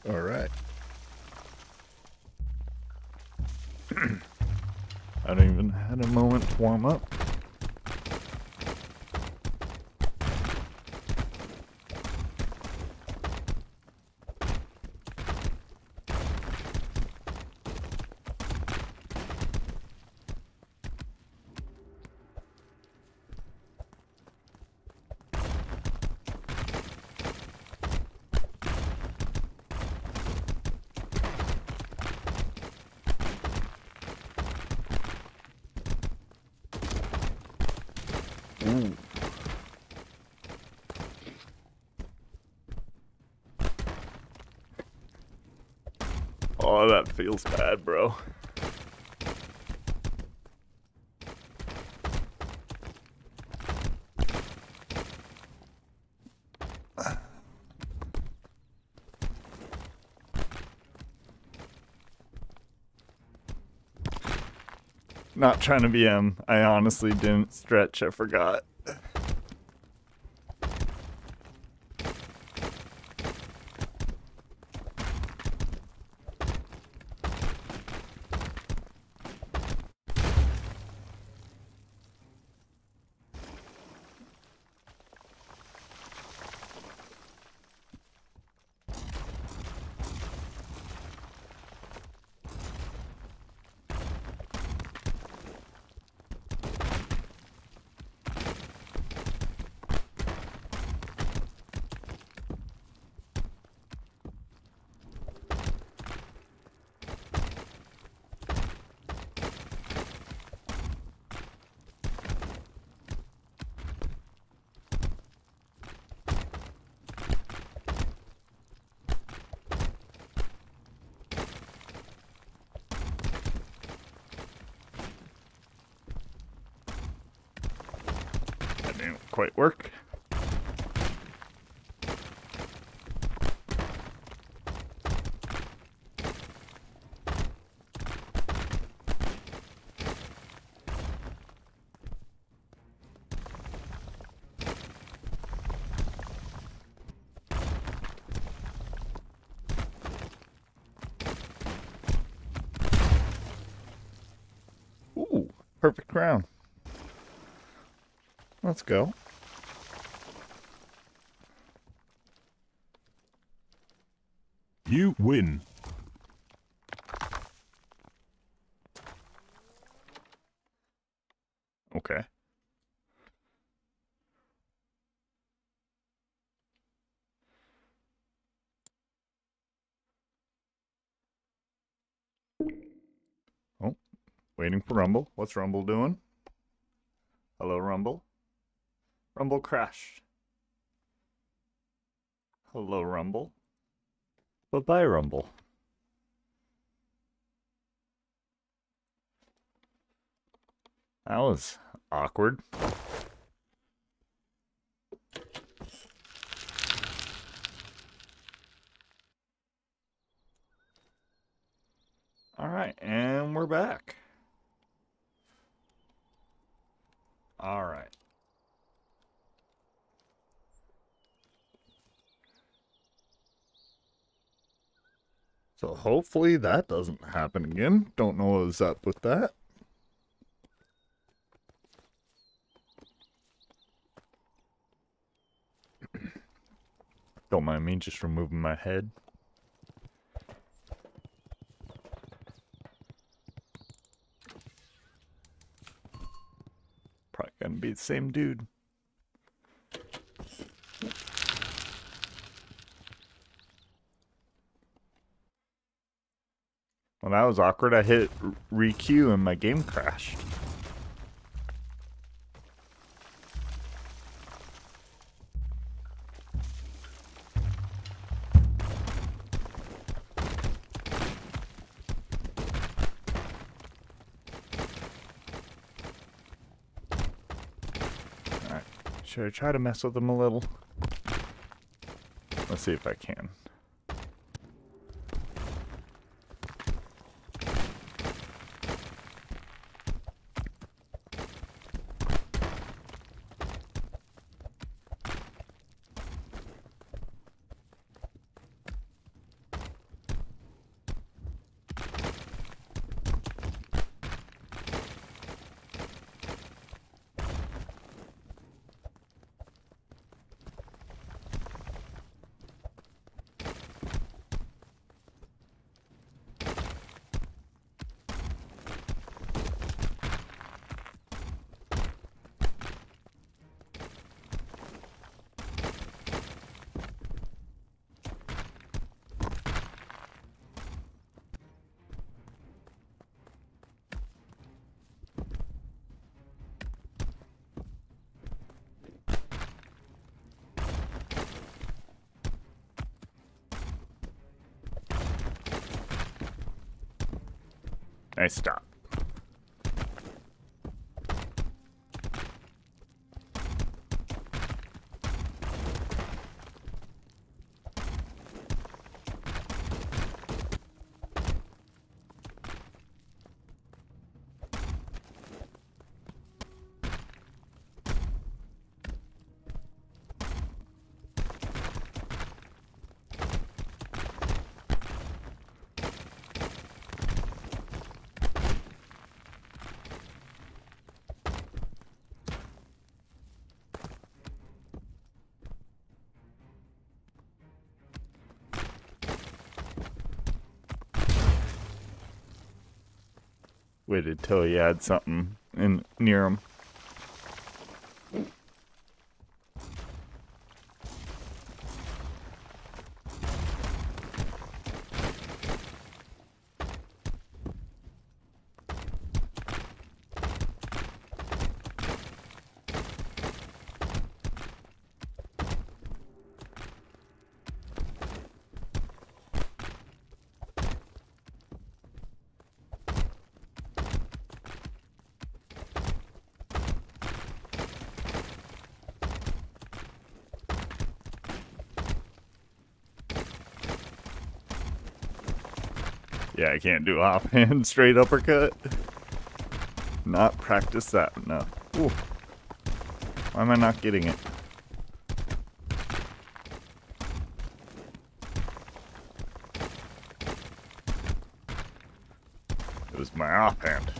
All right. I don't even had a moment to warm up. Ooh. Oh, that feels bad, bro. Not trying to be I honestly didn't stretch, I forgot. That didn't quite work. Ooh, perfect crown. Let's go. You win. Okay. Oh, waiting for Rumble. What's Rumble doing? Hello, Rumble. Rumble crashed. Hello, Rumble. Bye-bye, Rumble. That was awkward. All right, and we're back. All right. So hopefully that doesn't happen again. Don't know what's up with that. Don't mind me just removing my head. Probably gonna be the same dude. Well, that was awkward. I hit re-queue and my game crashed. Alright, should I try to mess with them a little? Let's see if I can. Nice stop. Waited till he had something in near him. Yeah, I can't do offhand straight uppercut. Not practice that enough. Ooh. Why am I not getting it? It was my offhand.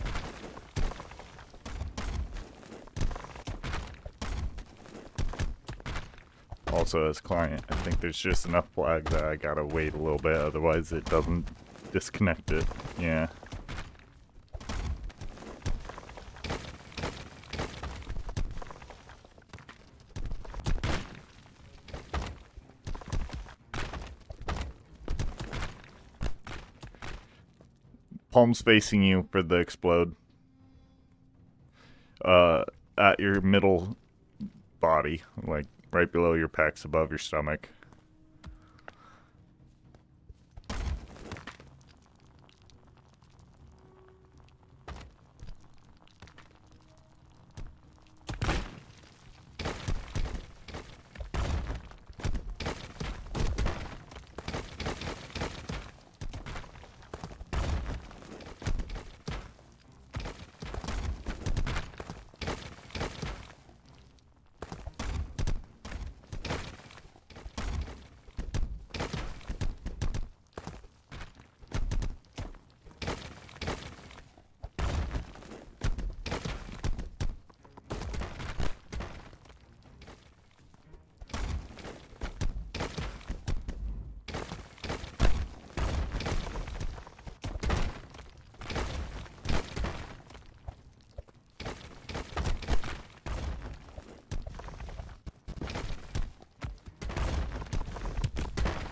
Also, as client, I think there's just enough flag that I gotta wait a little bit, otherwise it doesn't disconnect it. Yeah. Palms facing you for the explode. At your middle body, like right below your pecs, above your stomach.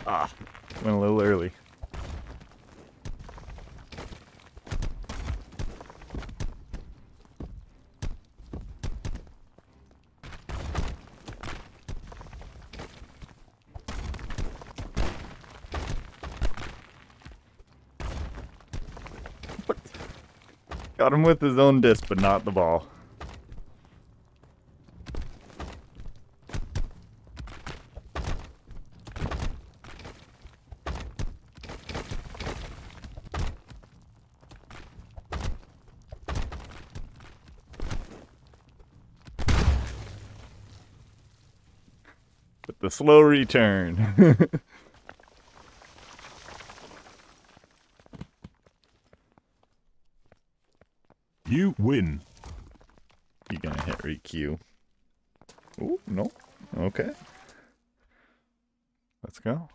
Ah, went a little early. What? Got him with his own disc, but not the ball. With the slow return. You win. You gonna hit re-Q? Ooh, no. Okay. Let's go.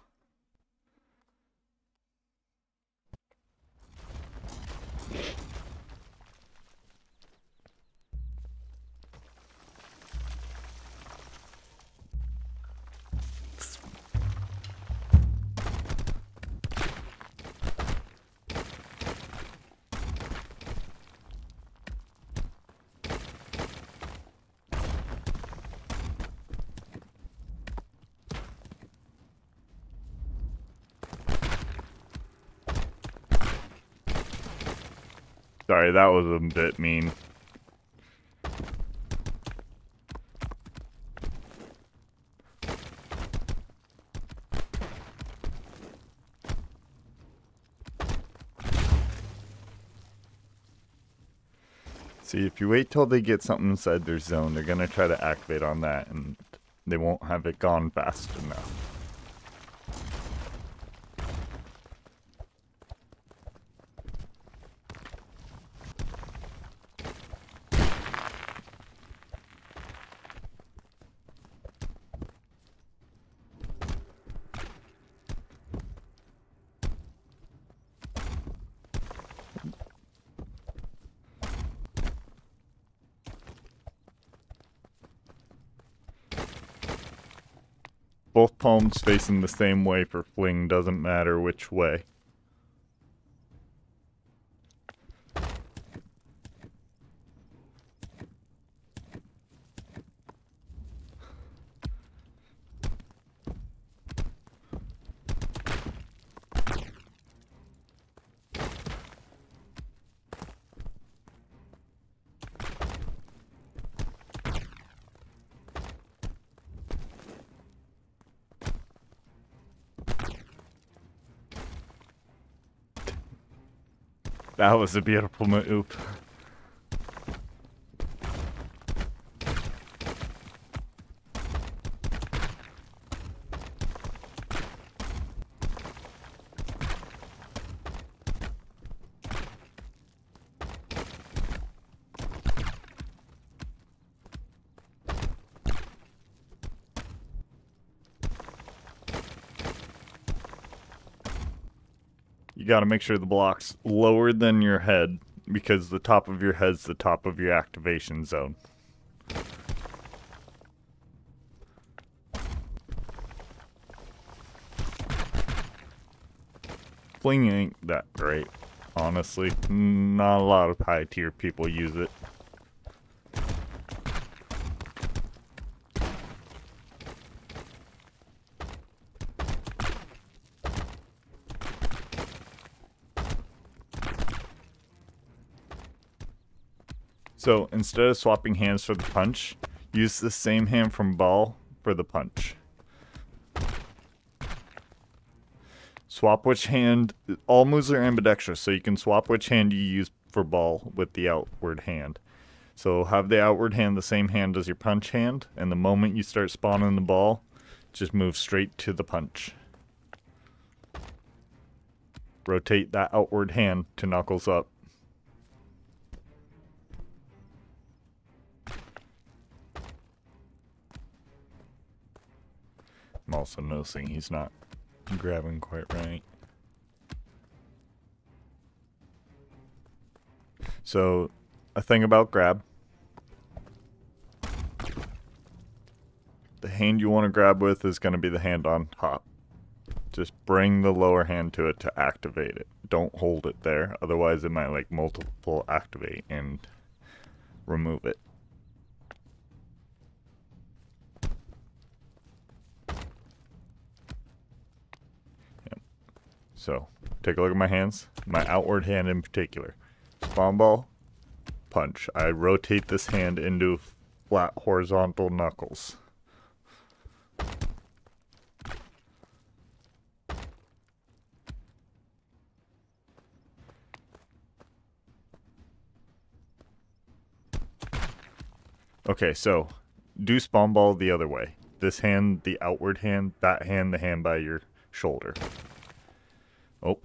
Sorry, that was a bit mean. See, if you wait till they get something inside their zone, they're gonna try to activate on that, and they won't have it gone fast enough. Both palms facing the same way for fling, doesn't matter which way. That was a beautiful move. You gotta make sure the block's lower than your head, because the top of your head's the top of your activation zone. Fling ain't that great, honestly. Not a lot of high tier people use it. So instead of swapping hands for the punch, use the same hand from ball for the punch. Swap which hand, all moves are ambidextrous, so you can swap which hand you use for ball with the outward hand. So have the outward hand the same hand as your punch hand, and the moment you start spawning the ball, just move straight to the punch. Rotate that outward hand to knuckles up. I'm also noticing he's not grabbing quite right. So, a thing about grab. The hand you want to grab with is going to be the hand on top. Just bring the lower hand to it to activate it. Don't hold it there, otherwise it might like multiple activate and remove it. So, take a look at my hands. My outward hand in particular. Spawn ball, punch. I rotate this hand into flat horizontal knuckles. Okay, so do spawn ball the other way. This hand, the outward hand, that hand, the hand by your shoulder. Oh.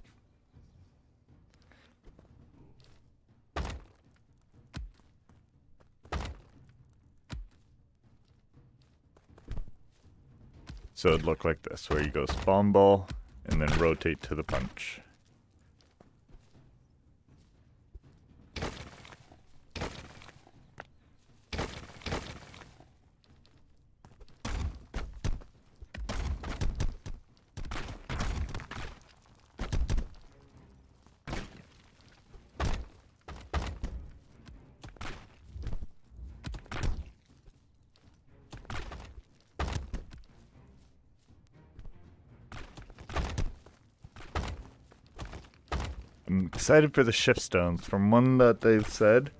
So it'd look like this, where you go spawn ball and then rotate to the punch. I'm excited for the shift stones. From one that they've said,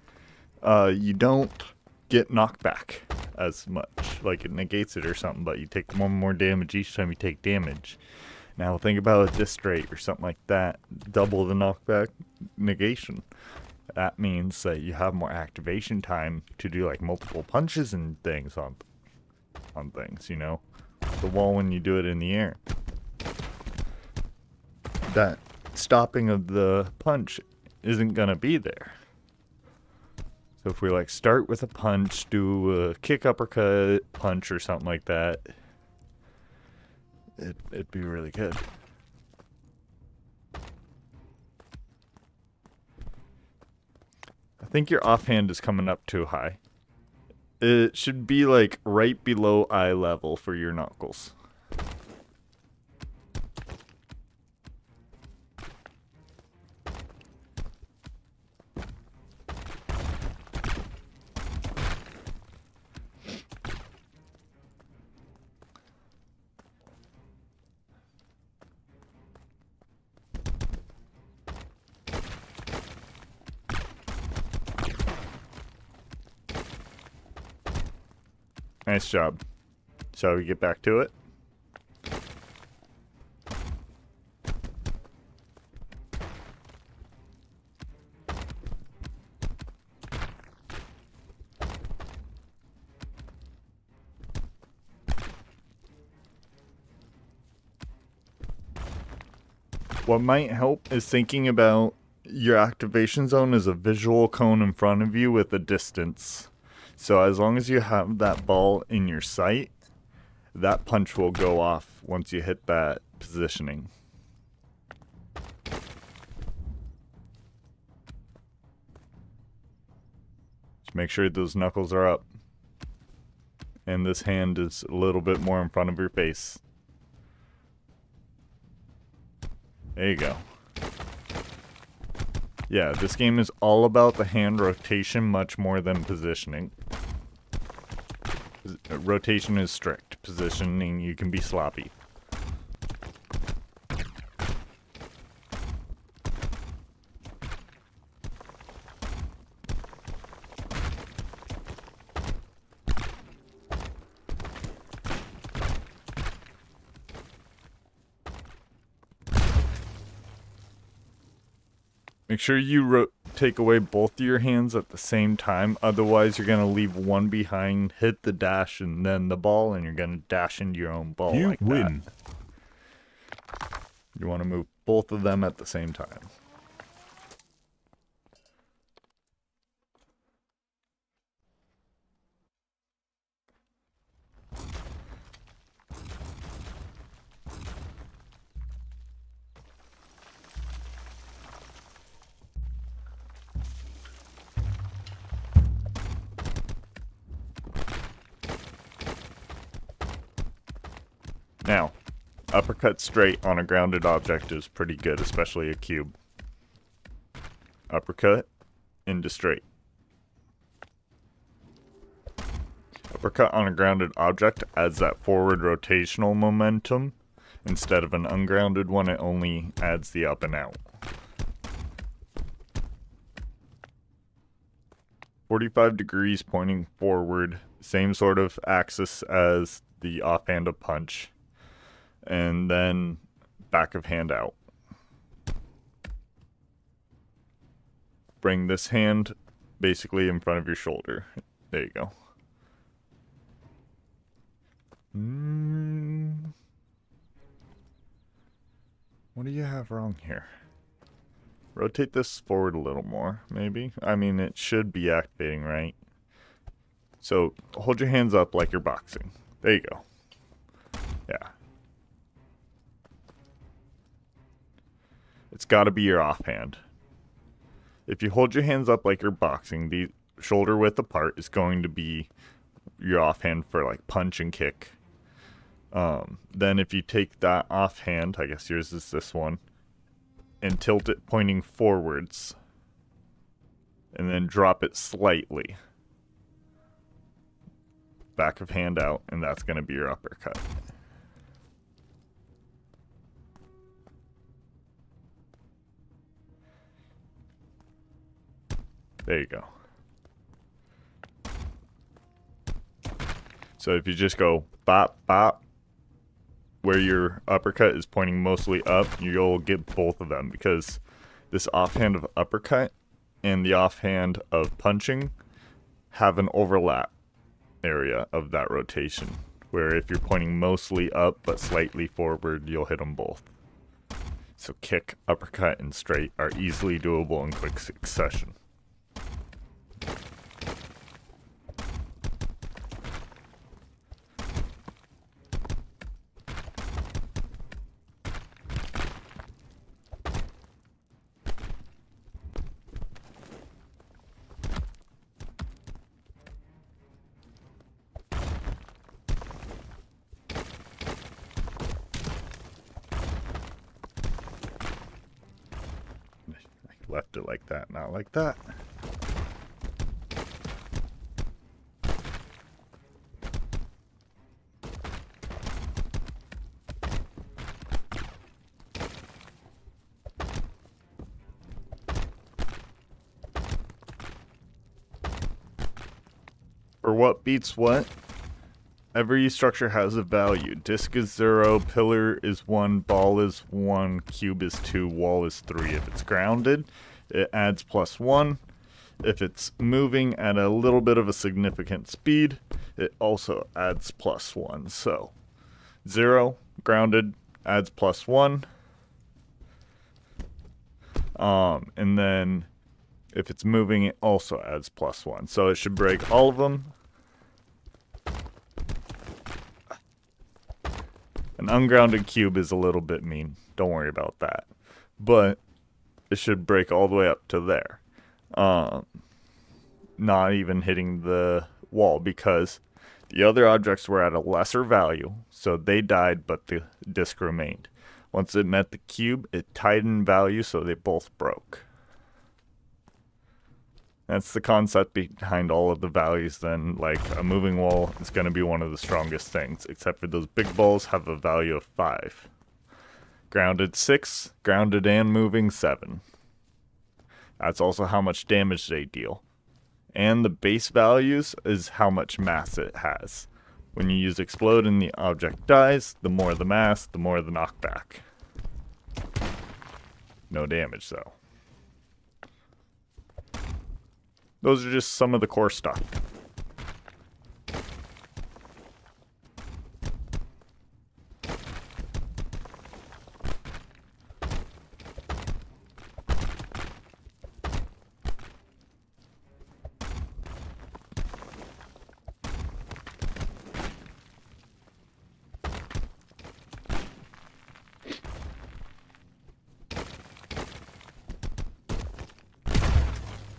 you don't get knockback as much. Like, it negates it or something, but you take 1 more damage each time you take damage. Now think about a distrate or something like that. Double the knockback negation. That means that you have more activation time to do like multiple punches and things on things, you know? The wall when you do it in the air. That stopping of the punch isn't gonna be there. So if we like start with a punch, do a kick, uppercut, punch or something like that, it'd be really good. I think your offhand is coming up too high. It should be like right below eye level for your knuckles. Nice job. Shall we get back to it? What might help is thinking about your activation zone as a visual cone in front of you with a distance. So as long as you have that ball in your sight, that punch will go off once you hit that positioning. Just make sure those knuckles are up. And this hand is a little bit more in front of your face. There you go. Yeah, this game is all about the hand rotation much more than positioning. Rotation is strict. Positioning, you can be sloppy. Make sure you take away both of your hands at the same time. Otherwise, you're going to leave one behind, hit the dash, and then the ball, and you're going to dash into your own ball You like win. that. You want to move both of them at the same time. Now, uppercut straight on a grounded object is pretty good, especially a cube. Uppercut into straight. Uppercut on a grounded object adds that forward rotational momentum. Instead of an ungrounded one, it only adds the up and out. 45 degrees pointing forward, same sort of axis as the offhand of punch. And then back of hand out. Bring this hand basically in front of your shoulder. There you go. What do you have wrong here? Rotate this forward a little more, maybe. I mean, it should be activating, right? So hold your hands up like you're boxing. There you go. Yeah. It's got to be your offhand. If you hold your hands up like you're boxing, the shoulder width apart is going to be your offhand for like punch and kick. Then if you take that offhand, I guess yours is this one, and tilt it pointing forwards, and then drop it slightly. Back of hand out, and that's going to be your uppercut. There you go. So if you just go bop, bop, where your uppercut is pointing mostly up, you'll get both of them, because this offhand of uppercut and the offhand of punching have an overlap area of that rotation, where if you're pointing mostly up but slightly forward, you'll hit them both. So kick, uppercut, and straight are easily doable in quick succession. Left it like that, not like that. For what beats what? Every structure has a value. Disc is 0, pillar is 1, ball is 1, cube is 2, wall is 3. If it's grounded, it adds +1. If it's moving at a little bit of a significant speed, it also adds +1. So 0, grounded, adds +1. And then if it's moving, it also adds +1. So it should break all of them. An ungrounded cube is a little bit mean. Don't worry about that. But it should break all the way up to there. Not even hitting the wall, because the other objects were at a lesser value, so they died, but the disc remained. Once it met the cube, it tightened value, so they both broke. That's the concept behind all of the values then. Like, a moving wall is going to be one of the strongest things, except for those big balls have a value of 5. Grounded 6, grounded and moving 7. That's also how much damage they deal. And the base values is how much mass it has. When you use explode and the object dies, the more the mass, the more the knockback. No damage though. Those are just some of the core stuff.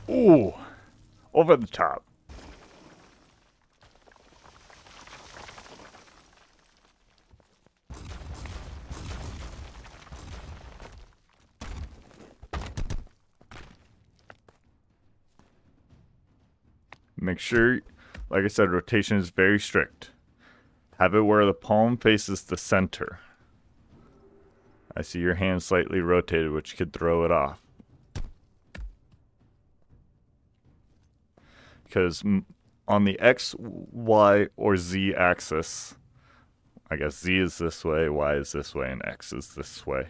Ooh, over the top. Make sure, like I said, rotation is very strict. Have it where the palm faces the center. I see your hand slightly rotated, which could throw it off. Because on the X, Y, or Z axis, I guess Z is this way, Y is this way, and X is this way.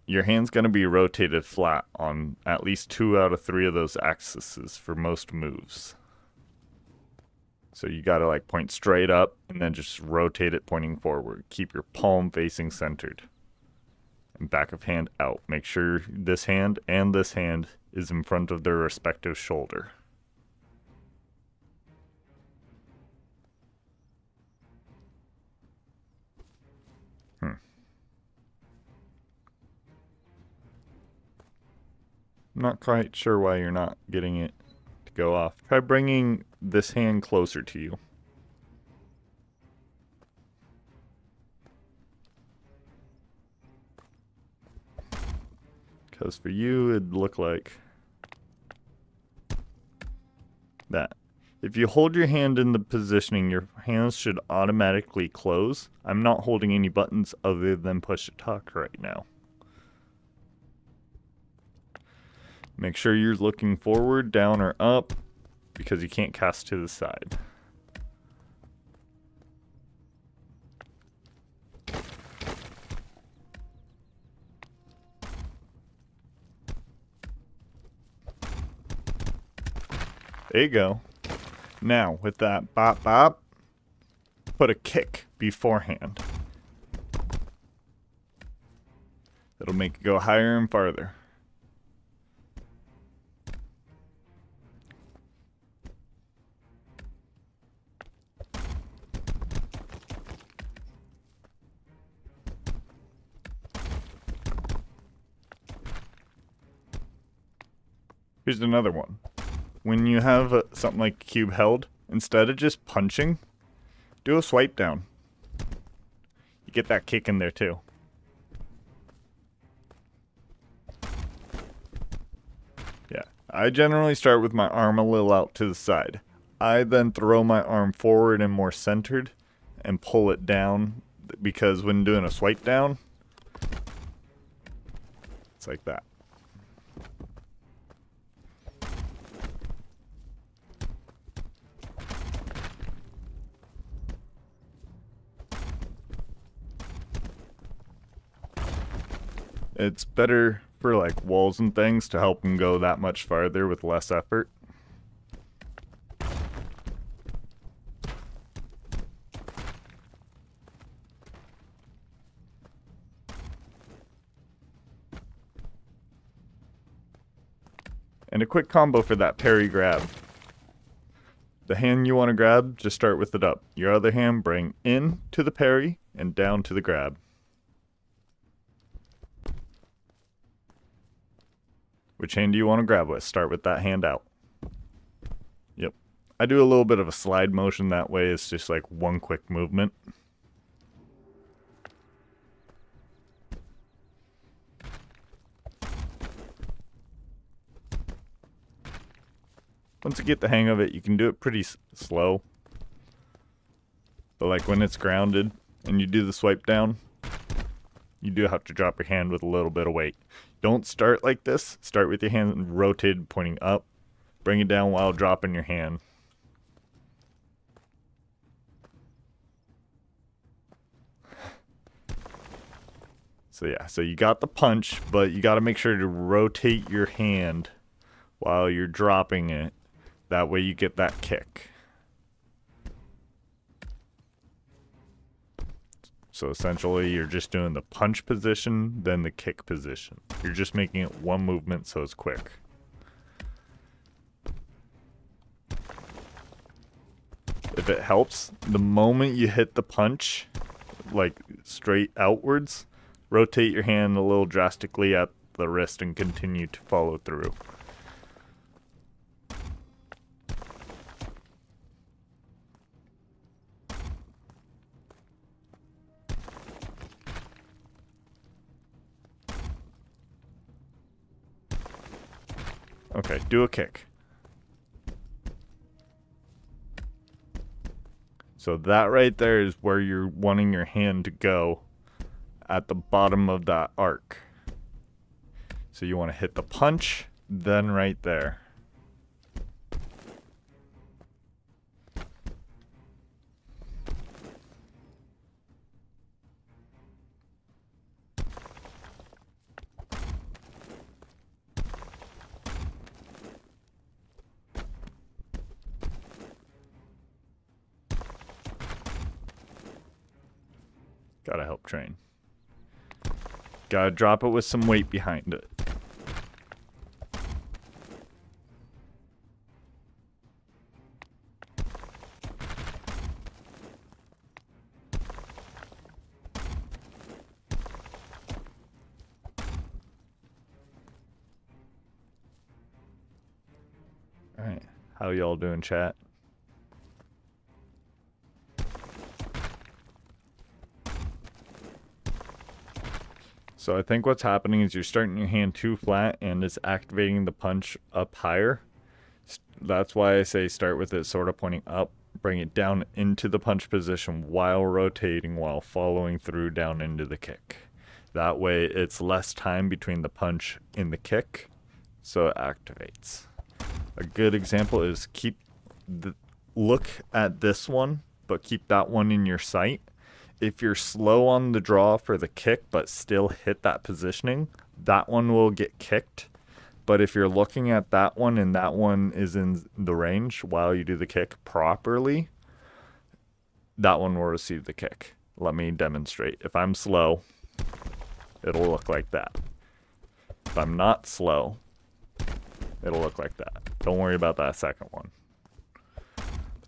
Your hand's going to be rotated flat on at least 2 out of 3 of those axes for most moves. So you got to like point straight up and then just rotate it pointing forward. Keep your palm facing centered. And back of hand out. Make sure this hand and this hand is in front of their respective shoulder. I'm not quite sure why you're not getting it to go off. Try bringing this hand closer to you. Because for you, it'd look like that. If you hold your hand in the positioning, your hands should automatically close. I'm not holding any buttons other than push to talk right now. Make sure you're looking forward, down, or up, because you can't cast to the side. There you go. Now, with that bop bop, put a kick beforehand. It'll make it go higher and farther. Here's another one. When you have something like cube held, instead of just punching, do a swipe down. You get that kick in there too. Yeah, I generally start with my arm a little out to the side. I then throw my arm forward and more centered and pull it down, because when doing a swipe down, it's like that. It's better for like walls and things to help them go that much farther with less effort. And a quick combo for that parry grab. The hand you want to grab, just start with it up. Your other hand bring in to the parry and down to the grab. Which hand do you want to grab with? Start with that hand out. Yep. I do a little bit of a slide motion that way. It's just like one quick movement. Once you get the hang of it, you can do it pretty slow. But like when it's grounded and you do the swipe down, you do have to drop your hand with a little bit of weight. Don't start like this. Start with your hand rotated, pointing up. Bring it down while dropping your hand. So yeah, so you got the punch, but you got to make sure to rotate your hand while you're dropping it. That way you get that kick. So essentially, you're just doing the punch position, then the kick position. You're just making it one movement so it's quick. If it helps, the moment you hit the punch, like straight outwards, rotate your hand a little drastically at the wrist and continue to follow through. Okay, do a kick. So that right there is where you're wanting your hand to go at the bottom of that arc. So you want to hit the punch, then right there. Gotta help train. Gotta drop it with some weight behind it. Alright, how y'all doing, chat? So I think what's happening is you're starting your hand too flat and it's activating the punch up higher. That's why I say start with it sort of pointing up, bring it down into the punch position while rotating, while following through down into the kick. That way it's less time between the punch and the kick, so it activates. A good example is look at this one, but keep that one in your sight. If you're slow on the draw for the kick, but still hit that positioning, that one will get kicked. But if you're looking at that one and that one is in the range while you do the kick properly, that one will receive the kick. Let me demonstrate. If I'm slow, it'll look like that. If I'm not slow, it'll look like that. Don't worry about that second one.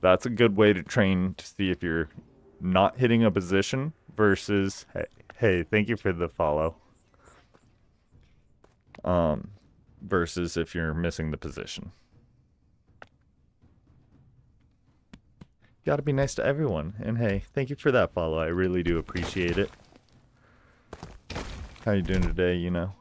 That's a good way to train to see if you're not hitting a position versus, hey, thank you for the follow. Versus if you're missing the position. You gotta be nice to everyone. And hey, thank you for that follow. I really do appreciate it. How you doing today, you know?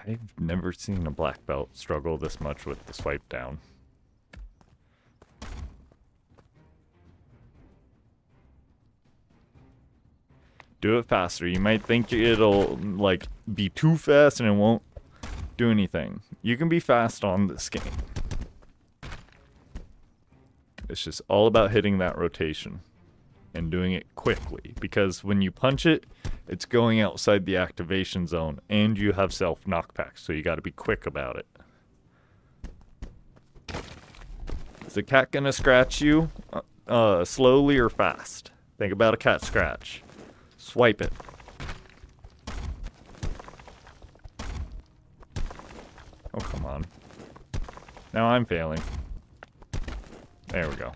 I've never seen a black belt struggle this much with the swipe down. Do it faster. You might think it'll like be too fast and it won't do anything. You can be fast on this game. It's just all about hitting that rotation and doing it quickly, because when you punch it, it's going outside the activation zone and you have self knockback, so you got to be quick about it. Is the cat gonna scratch you slowly or fast? Think about a cat scratch. Swipe it. Oh, come on. Now I'm failing. There we go.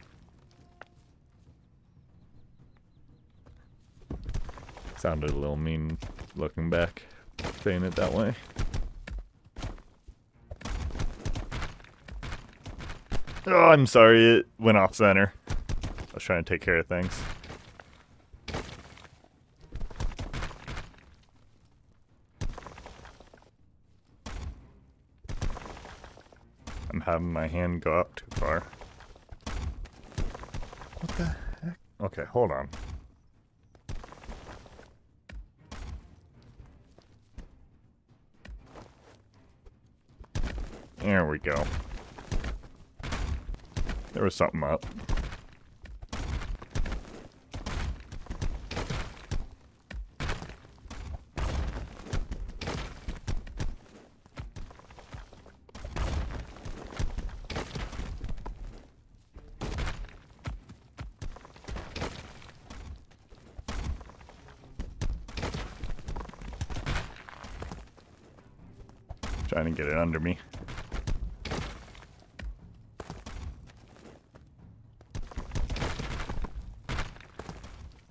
Sounded a little mean looking back, saying it that way. Oh, I'm sorry, it went off center. I was trying to take care of things. I'm having my hand go up too far. What the heck? Okay, hold on. There we go. There was something up. Trying to get it under me.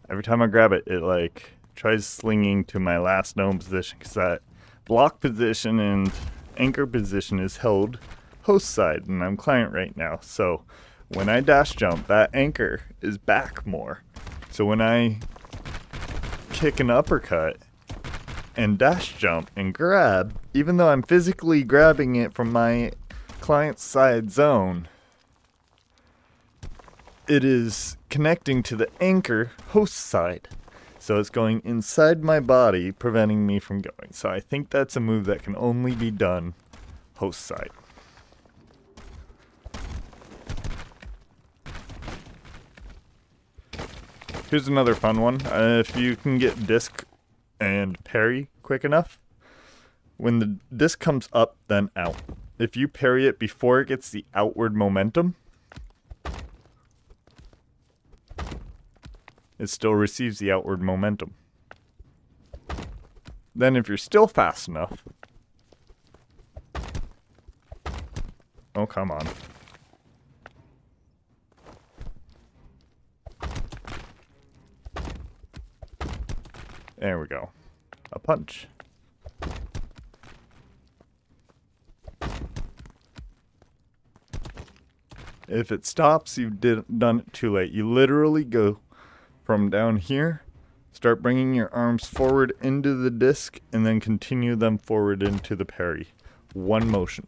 Every time I grab it, it like tries slinging to my last known position, because that block position and anchor position is held host side and I'm client right now. So when I dash jump, that anchor is back more. So when I kick an uppercut and dash jump and grab, even though I'm physically grabbing it from my client side zone, it is connecting to the anchor host side. So it's going inside my body, preventing me from going. So I think that's a move that can only be done host side. Here's another fun one. If you can get disc and parry quick enough, when the disc comes up, then out. If you parry it before it gets the outward momentum, it still receives the outward momentum. Then if you're still fast enough... Oh, come on. There we go. A punch. If it stops, you've done it too late. You literally go from down here Start bringing your arms forward into the disc and then continue them forward into the parry. One motion.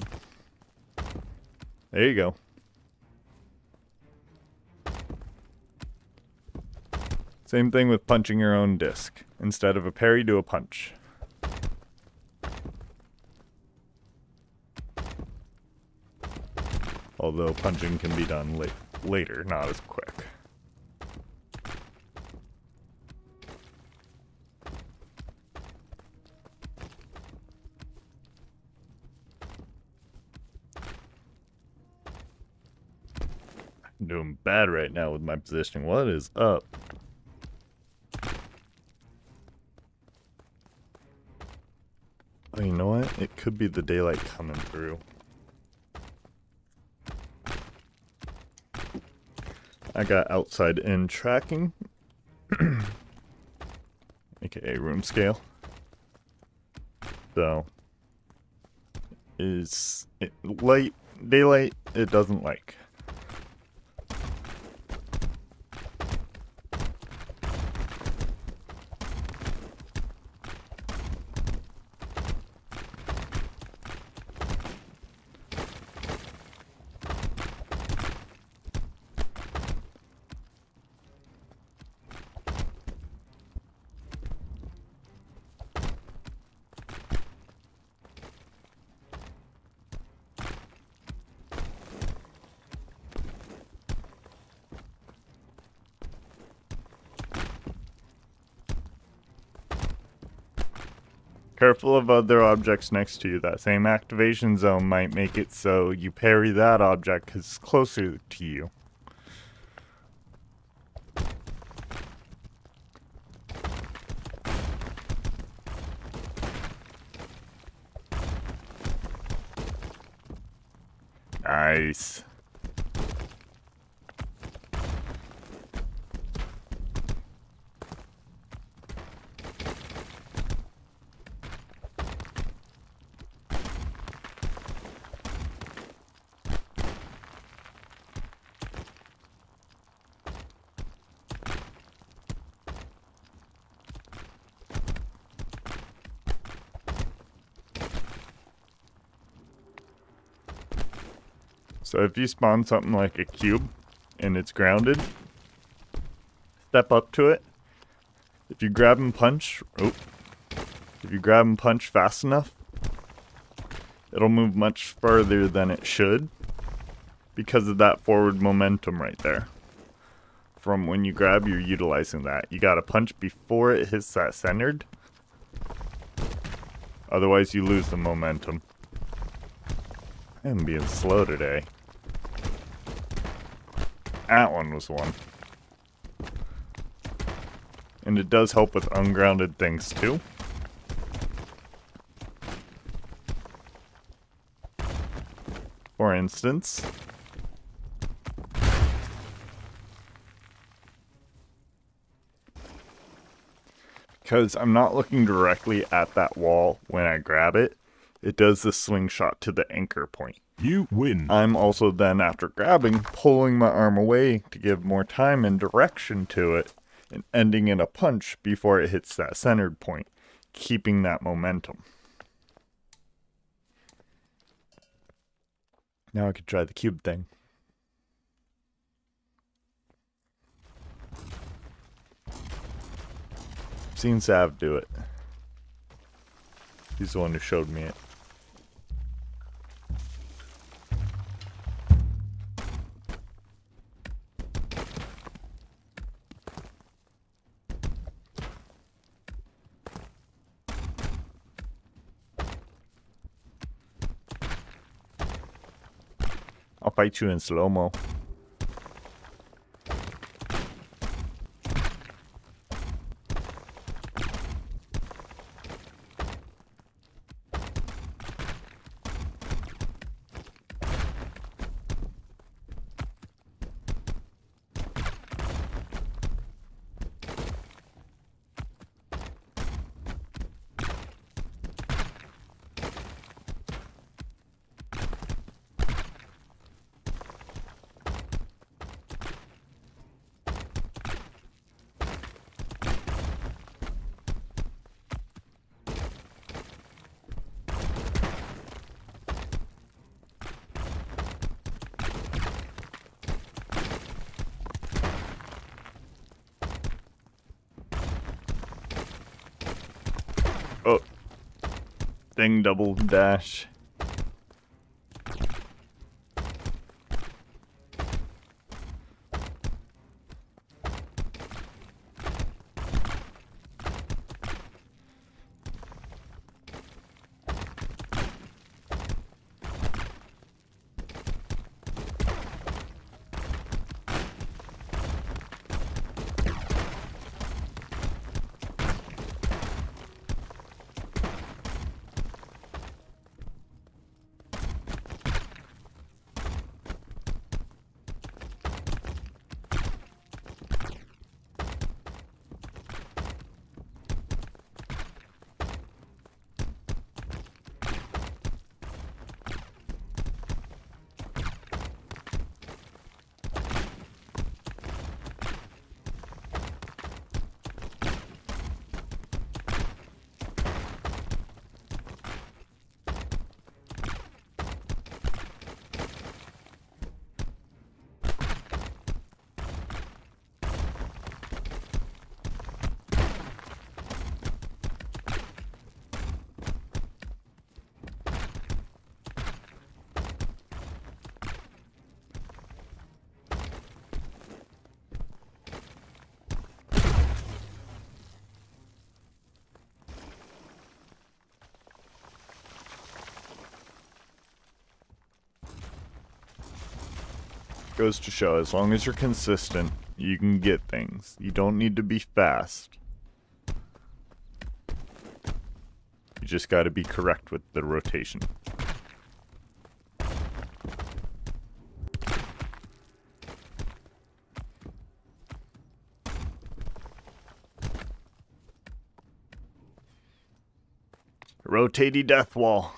There you go. Same thing with punching your own disc. Instead of a parry, do a punch. Although punching can be done later, not as quick. I'm doing bad right now with my positioning. What is up? Oh, you know what? It could be the daylight coming through. I got outside in tracking, aka room scale. So, is it light, daylight, it doesn't like. Careful of other objects next to you. That same activation zone might make it so you parry that object because it's closer to you. Nice. So if you spawn something like a cube and it's grounded, step up to it. If you grab and punch, fast enough, it'll move much farther than it should because of that forward momentum right there. From when you grab, you're utilizing that. You gotta punch before it hits that centered. Otherwise you lose the momentum. I am being slow today. That one was one. And it does help with ungrounded things too. For instance, because I'm not looking directly at that wall when I grab it, it does the slingshot to the anchor point. You win. I'm also then, after grabbing, pulling my arm away to give more time and direction to it, and ending in a punch before it hits that centered point, keeping that momentum. Now I could try the cube thing. I've seen Sav do it. He's the one who showed me it. I'll fight you in slow-mo. Oh. Thing double dash. Goes to show, as long as you're consistent, you can get things. You don't need to be fast. You just gotta be correct with the rotation. Rotatey death wall.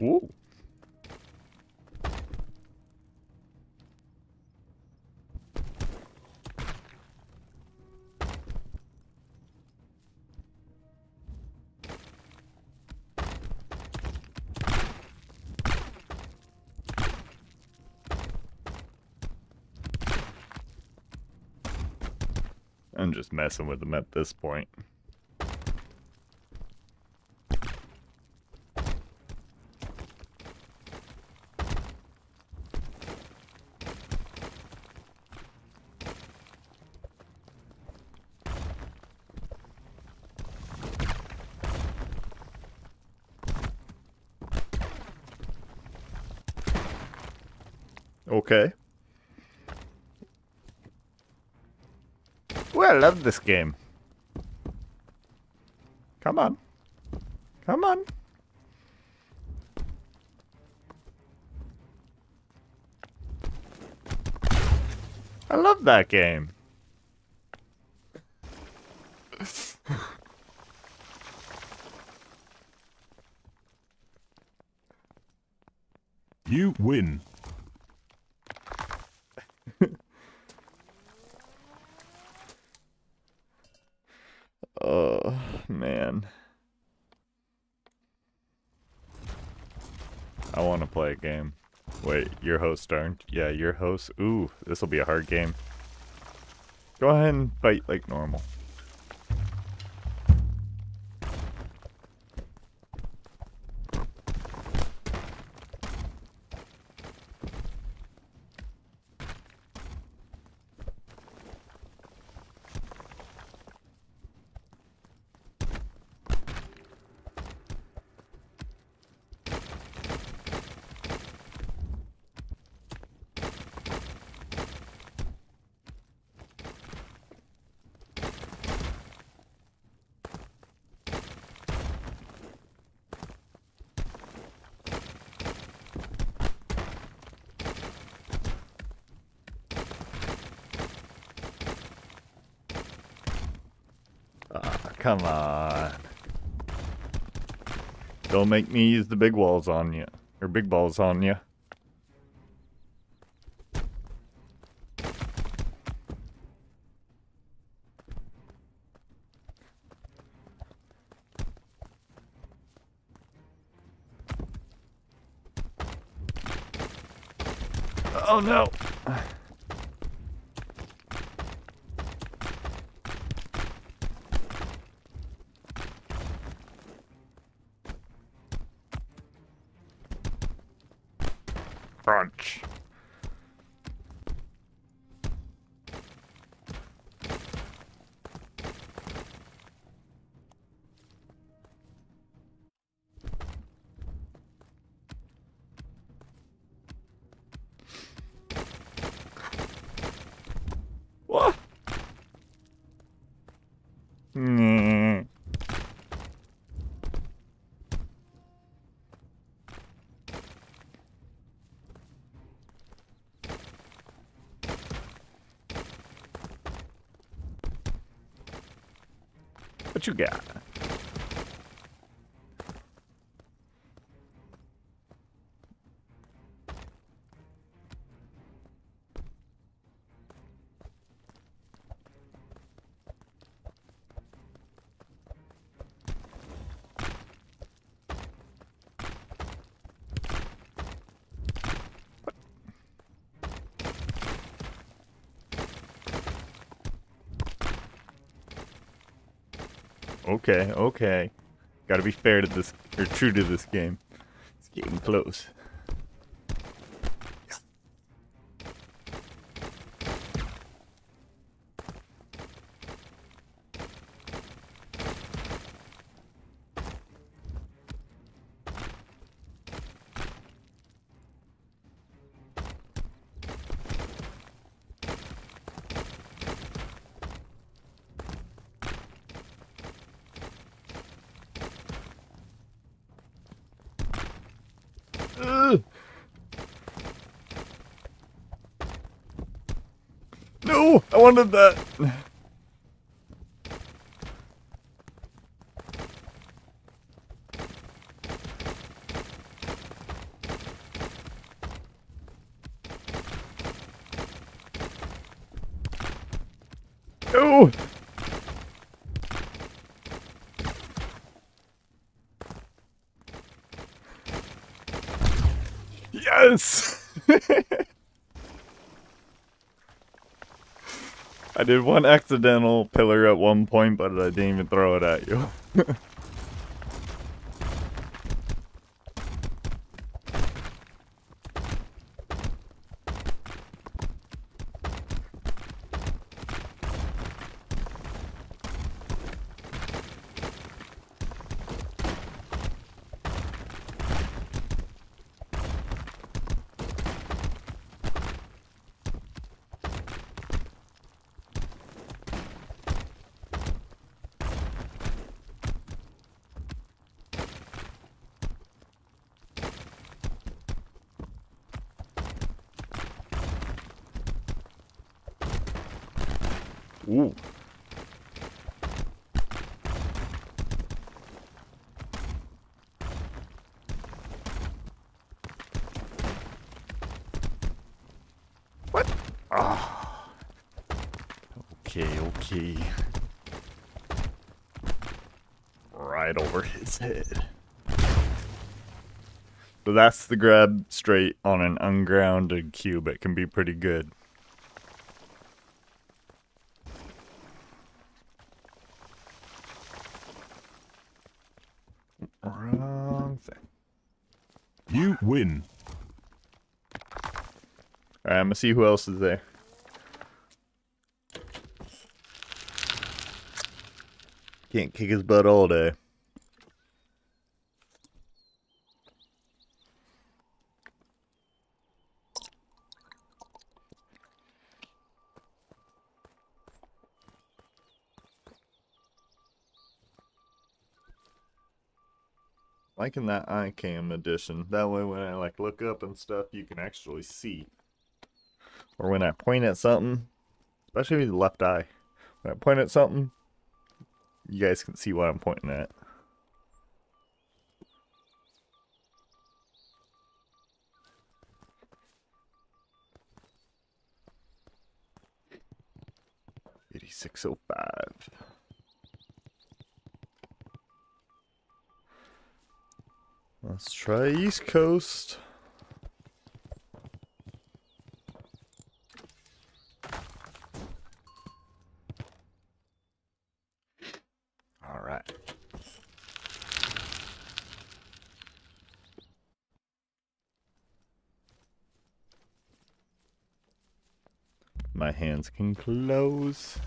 Ooh. I'm just messing with them at this point. Okay. Well, I love this game. Come on. Come on. I love that game. You win. Oh, man. I want to play a game. Wait, your host aren't? Yeah, your host. Ooh, this will be a hard game. Go ahead and fight like normal. come on. Don't make me use the big walls on you. Or big balls on you. Oh no! Crunch. What? Mm. What you got? Okay, okay. Gotta be fair to this, or true to this game. It's getting close. Ugh. No, I wanted that. No. Yes. I did one accidental pillar at one point, but I didn't even throw it at you. Ooh. What? Ah. Okay, okay. Right over his head. So that's the grab straight on an ungrounded cube. It can be pretty good. Wrong thing. You win. Alright, I'm gonna see who else is there. Can't kick his butt all day. Liking that iCam edition. That way when I like look up and stuff, you can actually see. Or when I point at something, especially with the left eye, when I point at something, You guys can see what I'm pointing at. $86.05. Let's try East Coast. All right. My hands can close.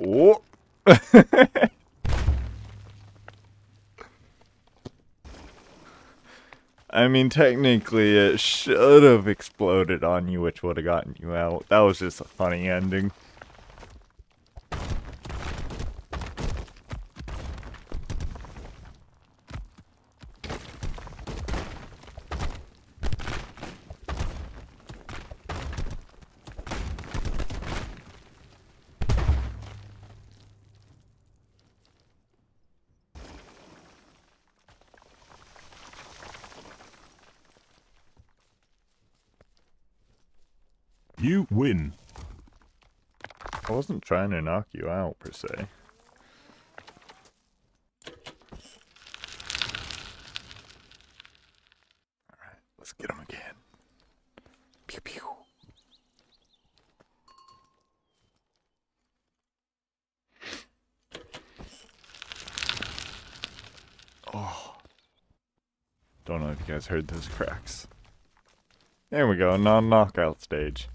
Oh. I mean, technically, it should have exploded on you, which would have gotten you out. That was just a funny ending. You win. I wasn't trying to knock you out, per se. Alright, let's get him again. Pew pew. Oh. Don't know if you guys heard those cracks. There we go, non-knockout stage.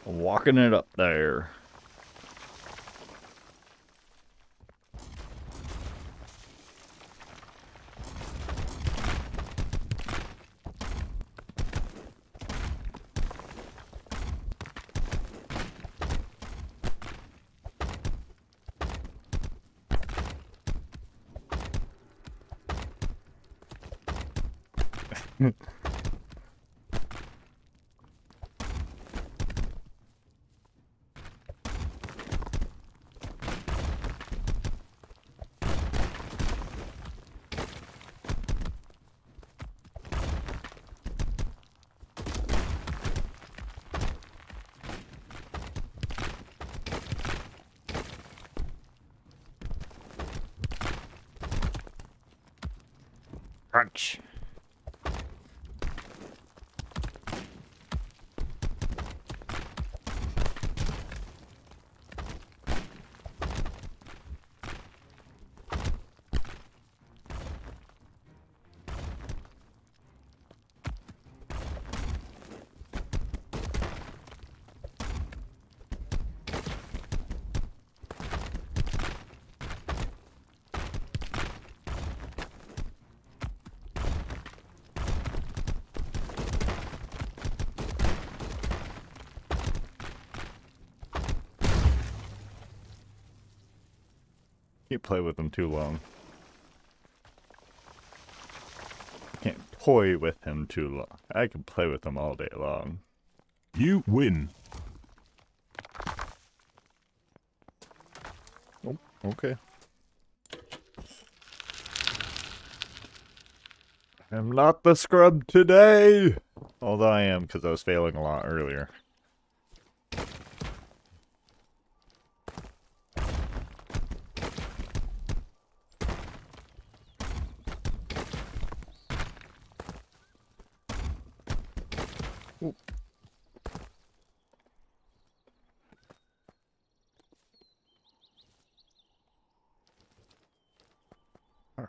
Walking it up there. Crunch. You play with him too long. Can't toy with him too long. I can play with him all day long. You win. Oh, okay. I'm not the scrub today! Although I am, because I was failing a lot earlier. Ooh. All right.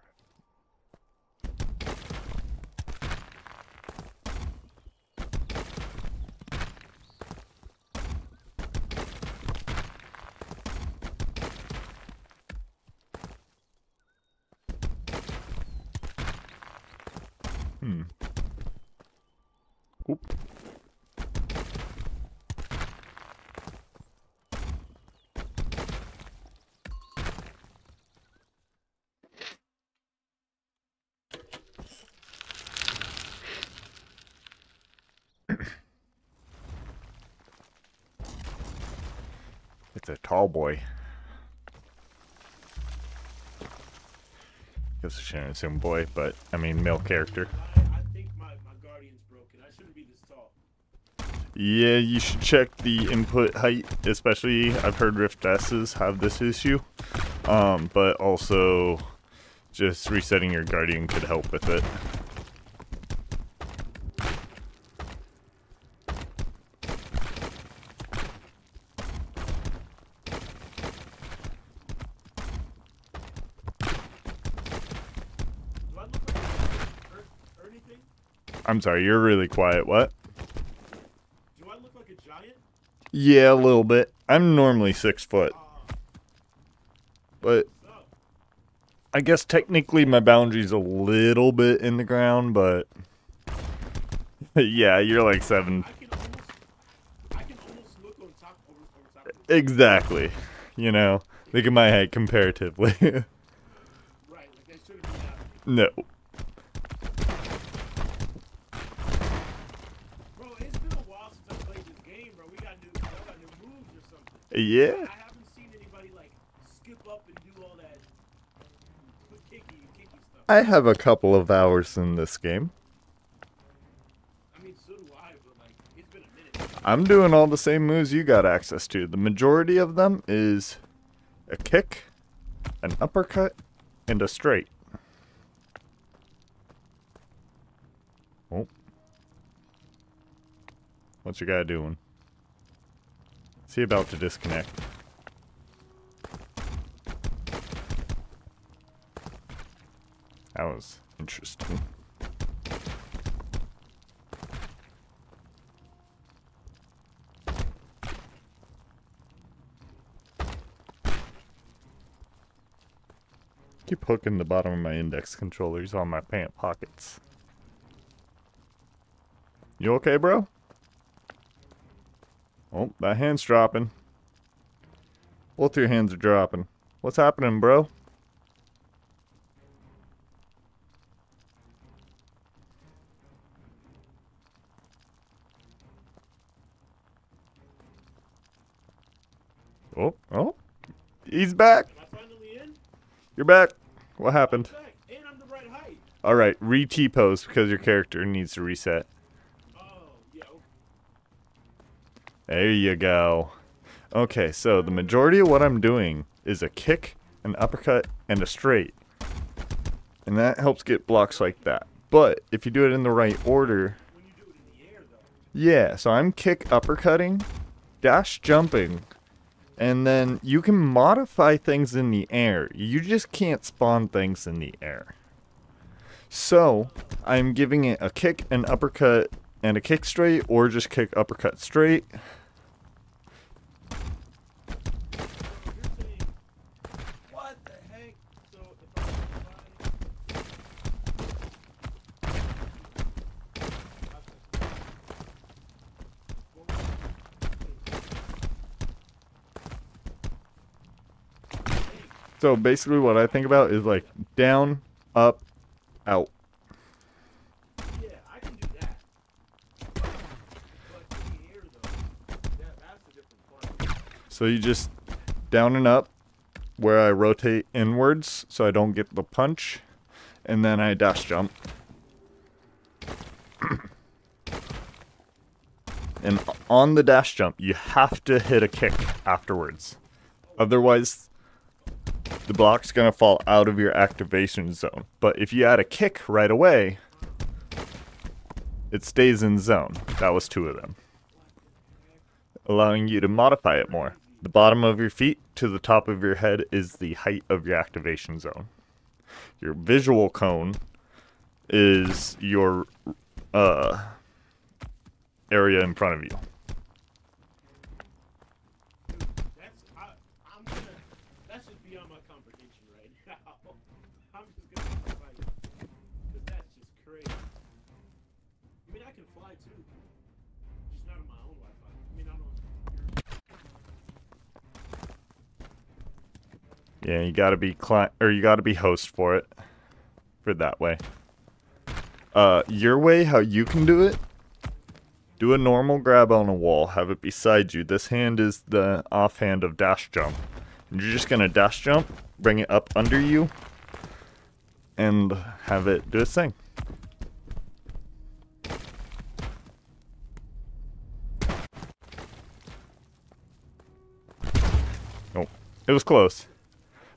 Oop. It's a tall boy. Guess I shouldn't assume boy, but I mean male character. I think my Guardian's broken. I shouldn't be this tall. Yeah, you should check the input height, especially I've heard Rift S's have this issue. But also just resetting your Guardian could help with it. Do I look like or anything? I'm sorry, you're really quiet. What? Do I look like a giant? Yeah, a little bit. I'm normally 6 foot. But So, I guess technically my boundary's a little bit in the ground, but yeah, you're like 7. I can almost look on top over top of Exactly. You know, look at my height comparatively. Right, like that shouldn't be happening. No. Bro, it's been a while since I played this game, bro. Y'all got new moves or something. Yeah. I haven't seen anybody like skip up and do all that kicky stuff. I have a couple of hours in this game. I mean, so do I, but like, it's been a minute. I'm doing all the same moves you got access to. The majority of them is a kick, an uppercut, and a straight. Oh. What's your guy doing? Is he about to disconnect? That was interesting. Keep hooking the bottom of my index controllers on my pant pockets. You okay, bro? Oh, that hand's dropping. Both your hands are dropping. What's happening, bro? Oh, he's back. Am I finally in? You're back. What happened? Back. And I'm the right height. All right, re-T-pose because your character needs to reset. Oh, yeah. Okay. There you go. Okay, so the majority of what I'm doing is a kick, an uppercut, and a straight. And that helps get blocks like that. But if you do it in the right order, When you do it in the air, though. yeah, so I'm kick uppercutting, dash jumping, and then you can modify things in the air. You just can't spawn things in the air. So I'm giving it a kick, an uppercut, and a kick straight, or just kick, uppercut, straight. You're saying, what the heck? So if So basically what I think about is like down, up, out. Yeah, I can do that. But in the air though, that's a different part. So you just down and up where I rotate inwards so I don't get the punch, and then I dash jump. And on the dash jump, you have to hit a kick afterwards. Otherwise, the block's gonna fall out of your activation zone. But if you add a kick right away, it stays in zone. That was 2 of them. Allowing you to modify it more. The bottom of your feet to the top of your head is the height of your activation zone. Your visual cone is your area in front of you. That's just beyond my comprehension right now. I'm just gonna have to fight it. Cause that's just crazy. I mean, I can fly too. Just not on my own Wi-Fi. I mean, I don't. Yeah, you gotta be you gotta be host for it. For that way. Your way, how you can do it. Do a normal grab on a wall, have it beside you. This hand is the offhand of dash jump. And you're just gonna dash jump, bring it up under you, and have it do its thing. Oh, it was close.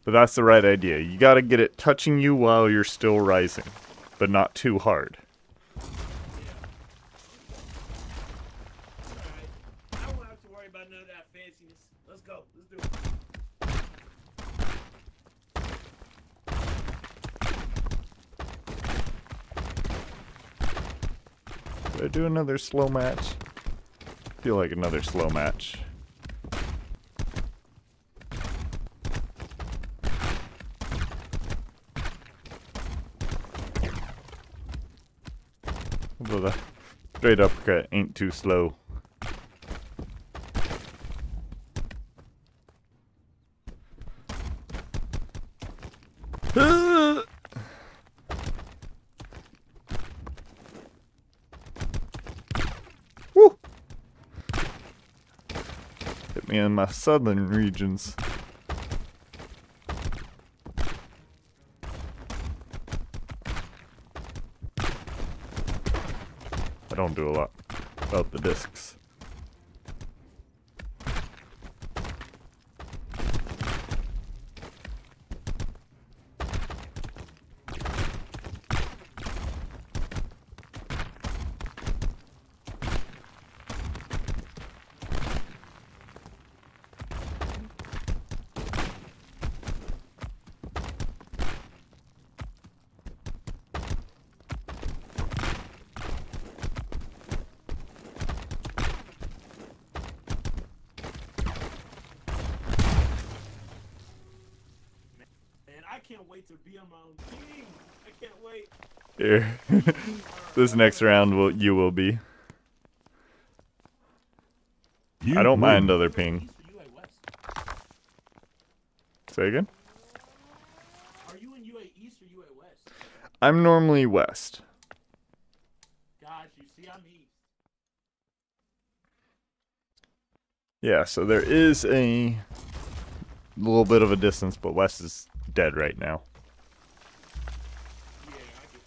But that's the right idea. You gotta get it touching you while you're still rising, but not too hard. I don't have to worry about none of that fanciness. Let's go. Let's do it. Did I do another slow match? I feel like another slow match. Although the straight uppercut ain't too slow. Woo! Hit me in my southern regions. I don't do a lot about the discs. I can't wait to be on my own team. I can't wait. Here. This next round you will be. You I don't win. mind other ping. East or UA West? Say again? Are you in UA East or UA West? I'm normally west. Got you. See, I'm East. Yeah, so there is a little bit of a distance, but west is dead right now. Yeah, I get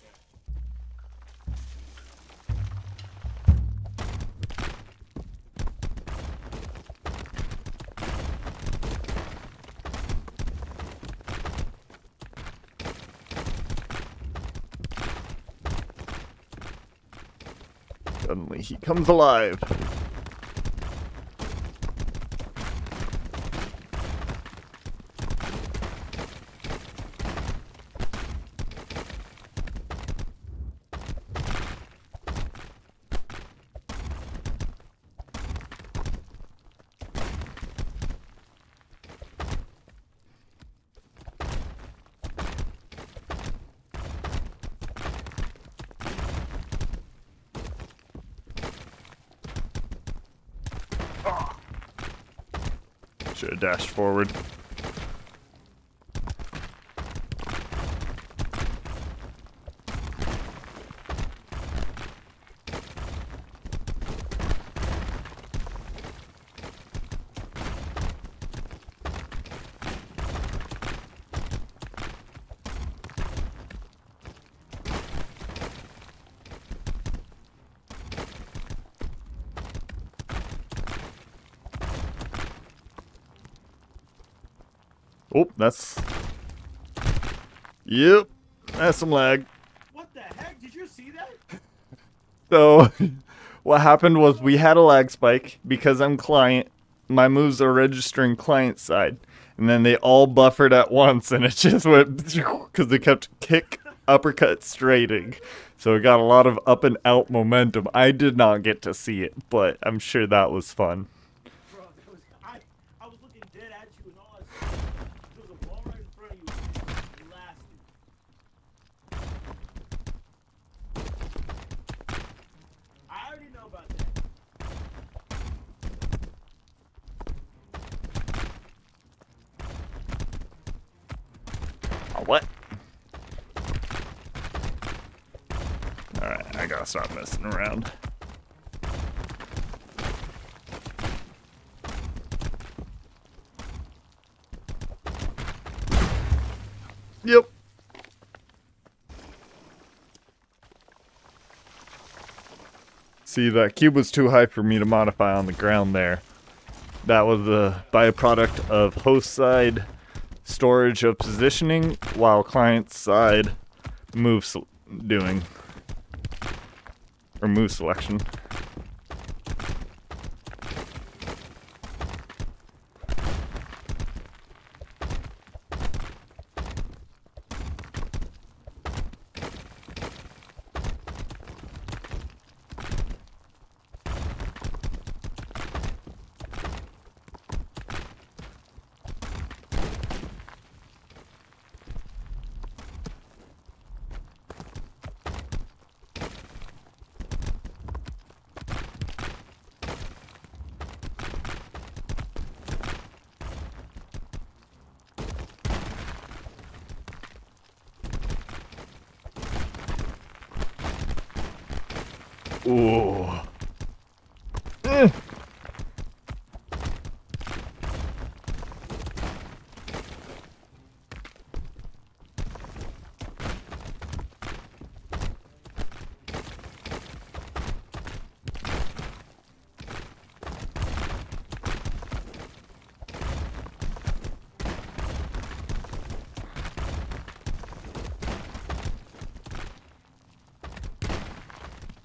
that. Suddenly he comes alive. Should have dashed forward. Oh, that's... Yep, that's some lag. What the heck? Did you see that? So, what happened was we had a lag spike because I'm client. My moves are registering client side. And then they all buffered at once and it just went because they kept kick, uppercut, straighting. So it got a lot of up and out momentum. I did not get to see it, but I'm sure that was fun. Bro, I was looking dead at you and all I saw there was a wall right in front of you and blasted. I already know about that. Oh, what? Alright, I gotta stop messing around. Yep. See, that cube was too high for me to modify on the ground there. That was the byproduct of host side storage of positioning while client side move doing. Or move selection. Ooh.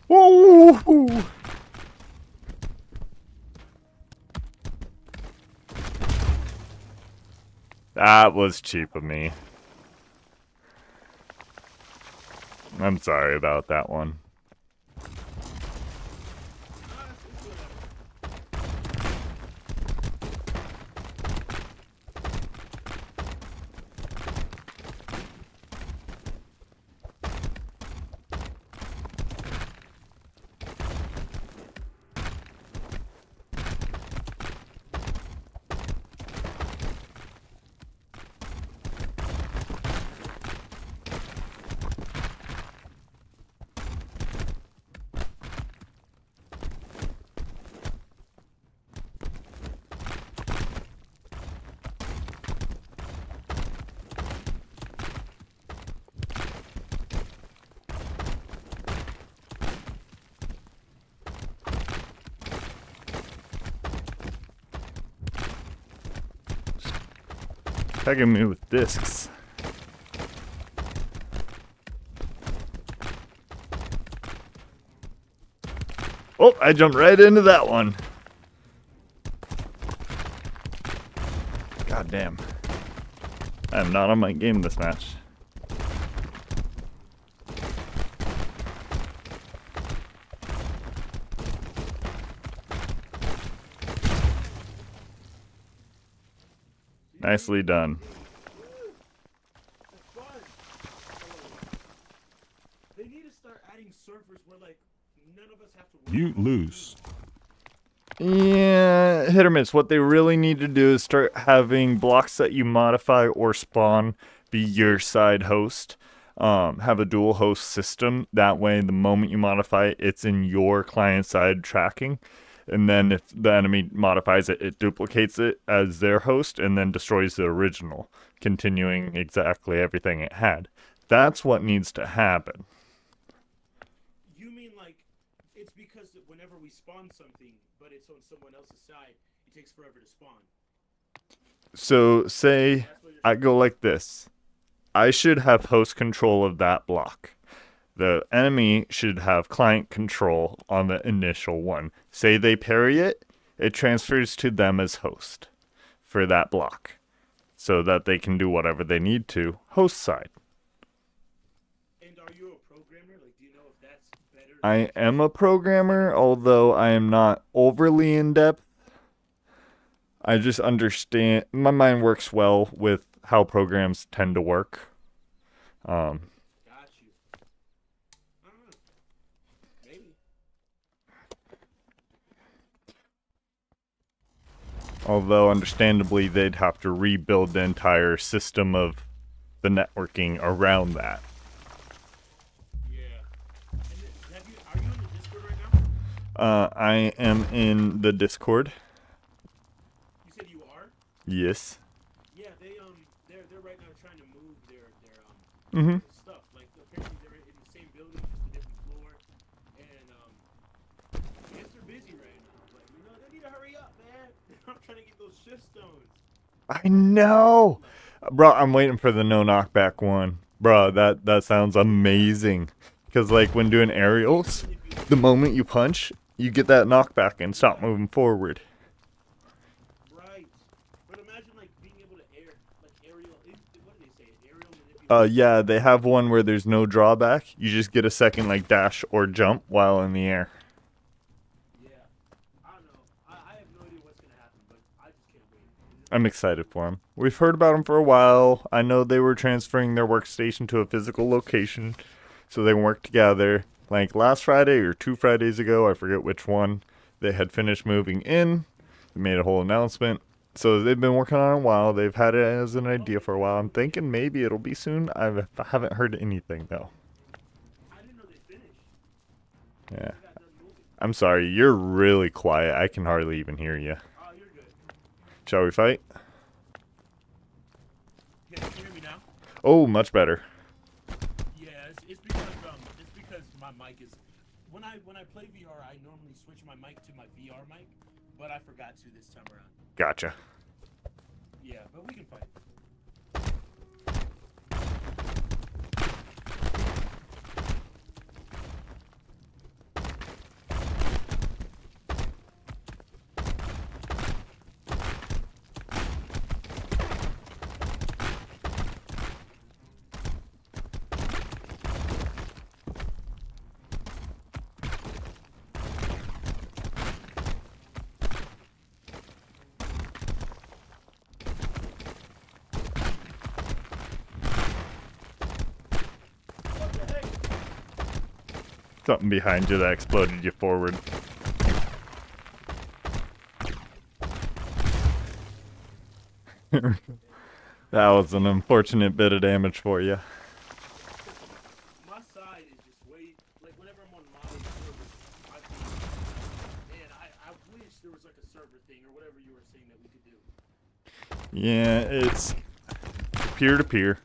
Woo! That was cheap of me. I'm sorry about that one. Pegging me with discs. Oh, I jumped right into that one. God damn. I'm not on my game this match. Nicely done. That's fun. They need to start adding servers where like none of us have to You lose. Yeah, hit or miss. What they really need to do is start having blocks that you modify or spawn be your side host. Have a dual host system. That way, the moment you modify it, it's in your client side tracking. And then if the enemy modifies it, it duplicates it as their host and then destroys the original, continuing exactly everything it had. That's what needs to happen. You mean like it's because whenever we spawn something, but it's on someone else's side, it takes forever to spawn. So say, That's what you're I go like this. I should have host control of that block. The enemy should have client control on the initial one. Say they parry it, it transfers to them as host for that block so that they can do whatever they need to host side. And are you a programmer? Like, do you know if that's better? I am a programmer, although I am not overly in depth. I just understand, my mind works well with how programs tend to work. Got you. I don't know. Maybe. Although, understandably, they'd have to rebuild the entire system of the networking around that. Yeah. And are you in the Discord right now? I am in the Discord. You said you are? Yes. Yeah, they're right now trying to move their Mm-hmm. stuff. Like apparently they're in the same building, just a different floor, and I guess they're busy right now. Like they need to hurry up, man. I'm trying to get those shift stones. I know. Bro, I'm waiting for the no knockback one. Bro, that sounds amazing. Because, like, when doing aerials, the moment you punch, you get that knockback and stop moving forward. Right. But imagine like being able to aerial. What do they say? Aerial manipulation. Yeah, they have one where there's no drawback. You just get a second, like, dash or jump while in the air. Yeah. I don't know. I have no idea what's gonna happen, but I just can't wait. I'm excited for them. We've heard about them for a while. I know they were transferring their workstation to a physical location so they can work together. Like last Friday or 2 Fridays ago, I forget which one, they had finished moving in. They made a whole announcement. So they've been working on it a while. They've had it as an idea for a while. I'm thinking maybe it'll be soon. I haven't heard anything though. I didn't know they finished. Yeah. They got done moving. I'm sorry, you're really quiet. I can hardly even hear you. Oh, you're good. Shall we fight? Can you hear me now? Oh, much better. Yeah, it's because my mic is when I play VR I normally switch my mic to my VR mic, but I forgot to this time around. Gotcha. Yeah, but we can fight. What the heck? Something behind you that exploded you forward. That was an unfortunate bit of damage for you. My side is just way like whenever I'm on my server, man, I wish there was like a server thing or whatever you were saying that we could do. Yeah, it's peer-to-peer.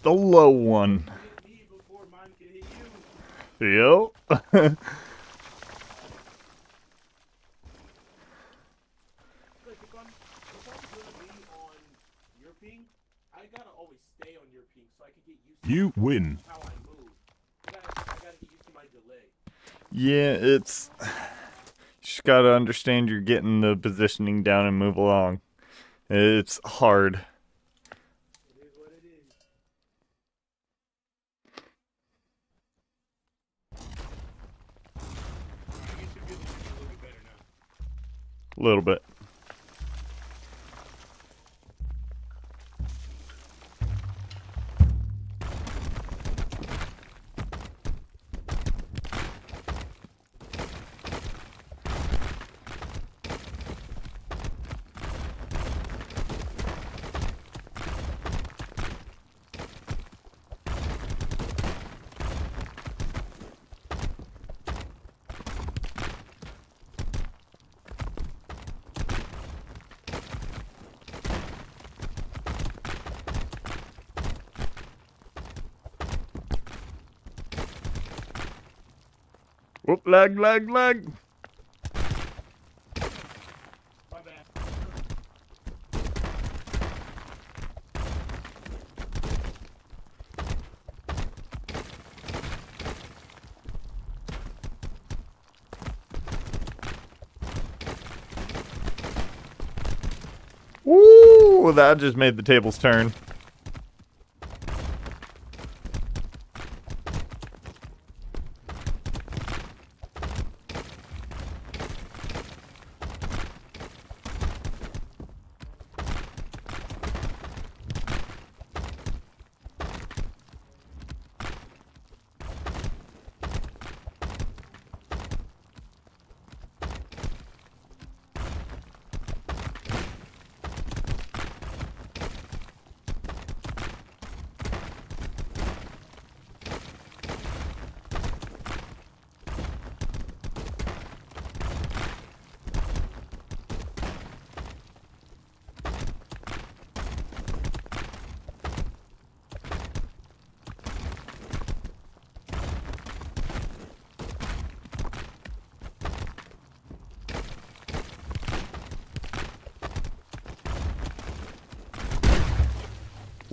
The low one. Hit me before mine can hit you. Yep. Like if I'm gonna be on your ping, I gotta always stay on your ping so I can get used to You win. how I move. I gotta get used to my delay. Yeah, it's just gotta understand you're getting the positioning down and move along. It's hard. It is what it is. Alright, you should be able to do a little bit better now. A little bit. Whoop, lag, lag, lag. My bad. Woo! That just made the tables turn.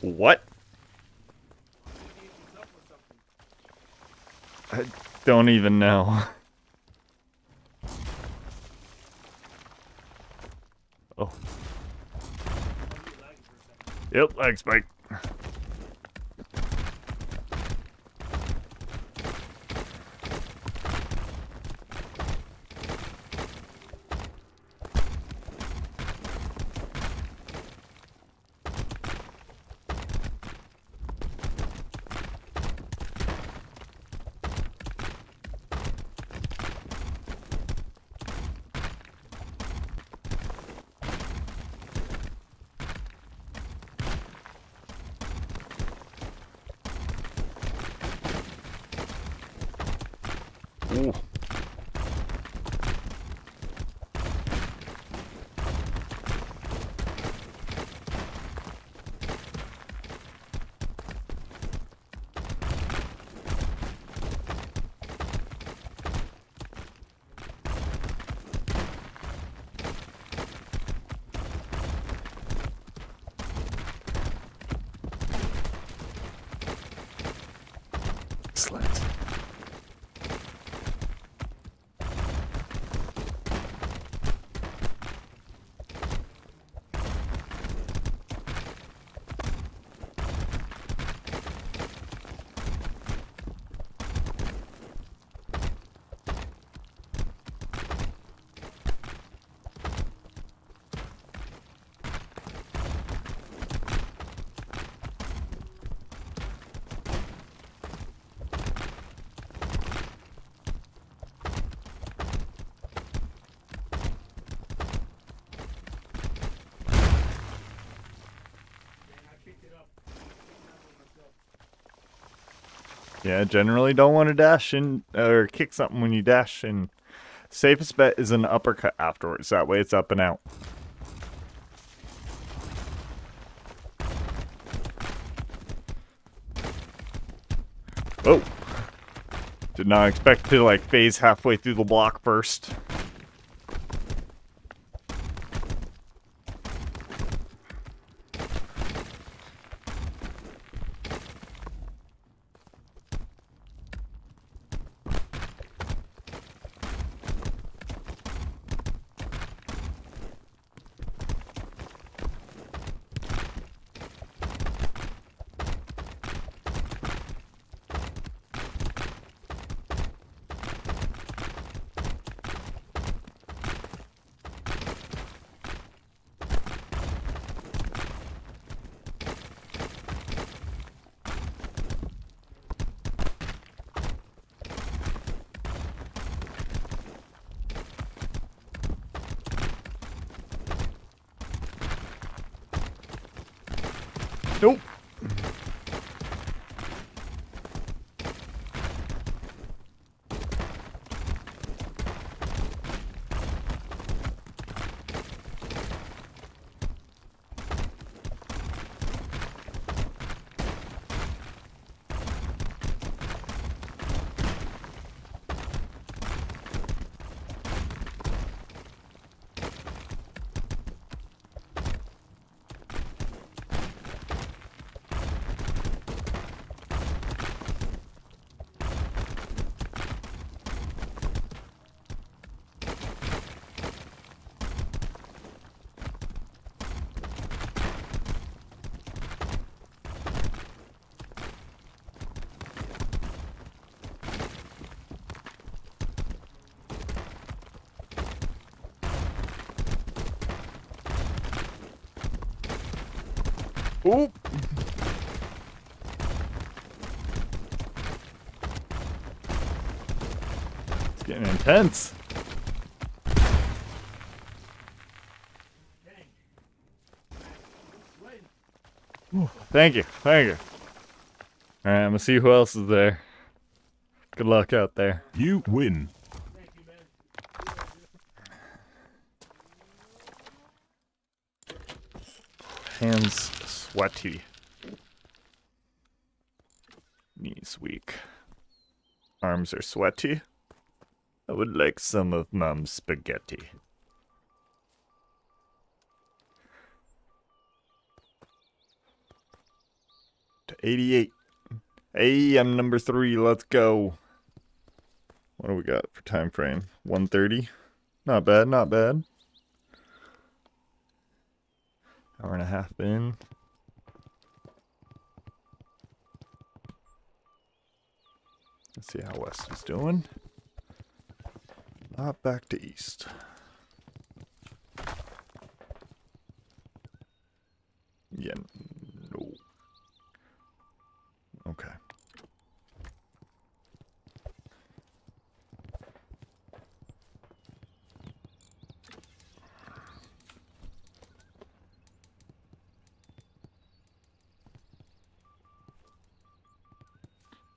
What? Maybe it's up or something. I don't even know. Oh. I'll be lagging for a second. Yep, lag spike. Ooh. Excellent. And I picked it up. Myself. Yeah, generally don't want to dash in or kick something when you dash, and safest bet is an uppercut afterwards. That way it's up and out. Oh. Did not expect to like phase halfway through the block first. Nope. Oop. It's getting intense. Dang. Sweating. Ooh, thank you. Thank you. Alright, I'm gonna see who else is there. Good luck out there. You win. Thank you, man. Hands sweaty. Knees weak. Arms are sweaty. I would like some of Mom's spaghetti. To 88. Hey, I'm number 3. Let's go. What do we got for time frame? 1:30. Not bad, not bad. Hour and a half in. Let's see how West is doing. Not back to East. Yeah, no. Okay.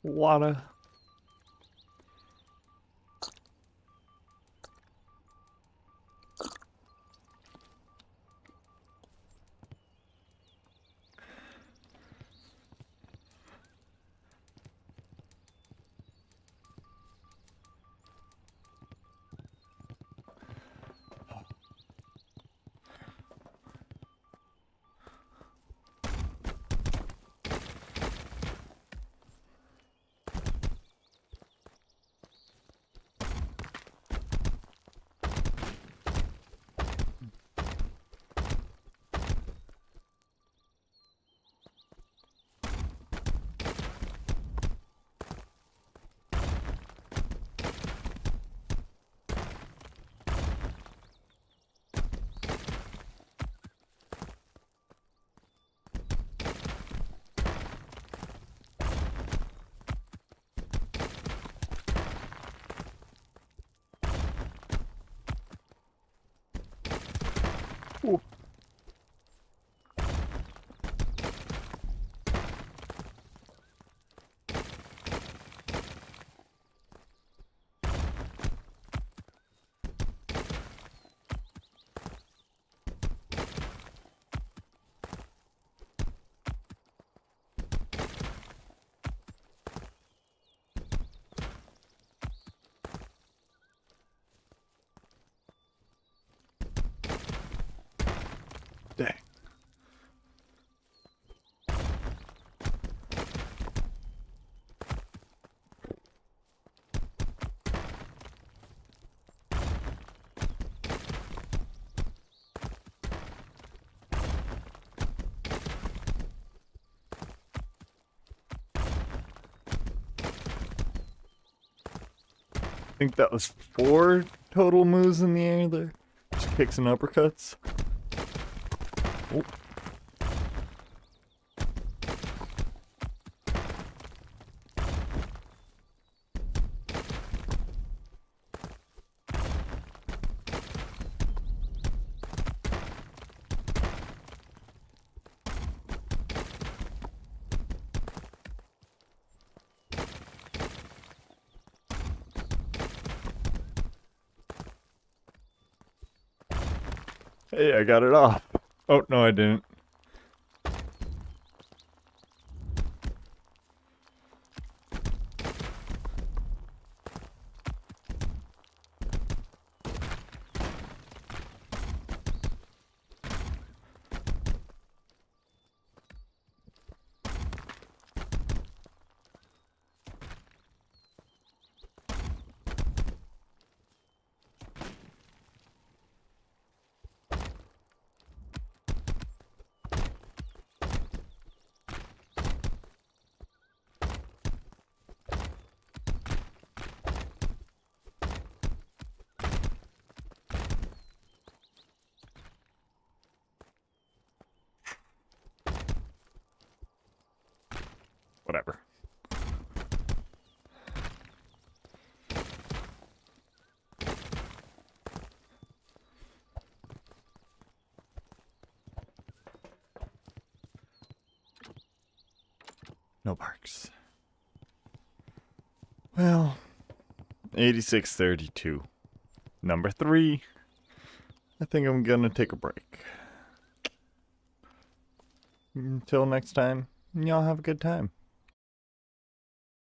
Water. Ooh. Dang. I think that was 4 total moves in the air there. Just kicks and uppercuts. Oh. Hey, I got it off. Oh, no, I didn't. Whatever. No barks. Well, 8632. Number 3. I think I'm gonna take a break. Until next time, y'all have a good time.